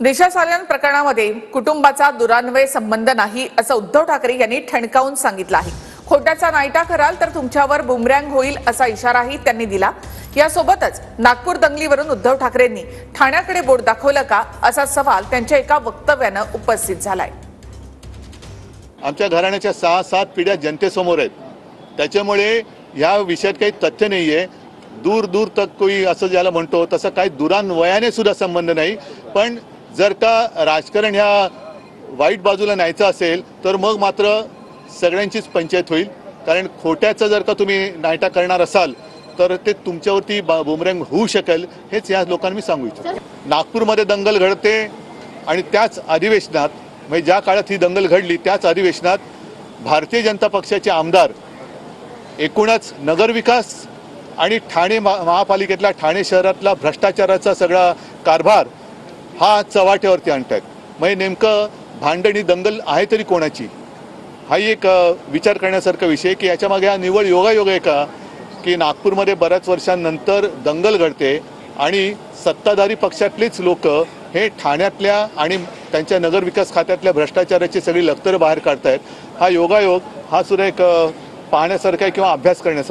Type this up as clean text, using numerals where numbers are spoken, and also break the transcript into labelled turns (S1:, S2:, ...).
S1: दिशा सालन प्रकरणामध्ये कुटुंबाचा दुरान्वय संबंध नाही असं उद्धव ठाकरे यांनी ठणकावून सांगितलं आहे। खोट्याचा नायटा कराल तर तुमच्यावर बुमरँग होईल असा इशाराही त्यांनी दिला। यासोबतच नागपूर दंगलीवरून उद्धव ठाकरेंनी ठाण्याकडे बोट दाखवलं का असा सवाल त्यांच्या एका वक्तव्याने उपस्थित झालाय।
S2: आमच्या घराण्याच्या 6-7 पिढ्या जनतेसमोर आहेत, त्याच्यामुळे या विषयात काही तथ्य नाहीये। दूर दूर तक कोई असं ज्याला म्हणतो तसं काही दुरान्वयाने सुद्धा संबंध नाही। पण जर का राजकारण ह्या वाईट बाजूला न्यायचं असेल तर मग मात्र सगळ्यांचीच पंचायत होईल। कारण खोट्याचं जर का तुम्ही नायटा करणार असाल तर ते तुमच्यावरती बुमरँग होऊ शकेल, हेच या लोकांना मी सांगू इच्छितो। नागपूरमध्ये दंगल घडते आणि त्याच अधिवेशनात, म्हणजे ज्या काळात ही दंगल घडली त्याच अधिवेशनात भारतीय जनता पक्षाचे आमदार एकूणच नगरविकास आणि ठाणे महापालिकेतला ठाणे शहरातला भ्रष्टाचाराचा सगळा कारभार हा चव्हाट्यावरती आणतात। म्हणजे नेमकं भांडणी दंगल आहे तरी कोणाची, हाही एक विचार करण्यासारखा विषय की याच्यामागे हा निव्वळ योगायोग आहे का की नागपूरमध्ये बऱ्याच वर्षांनंतर दंगल घडते आणि सत्ताधारी पक्षातलेच लोक हे ठाण्यातल्या आणि त्यांच्या नगरविकास खात्यातल्या भ्रष्टाचाराची सगळी लखतरं बाहेर काढतायत। हा योगायोग हा सुद्धा एक पाहण्यासारखा किंवा अभ्यास करण्यासारखा।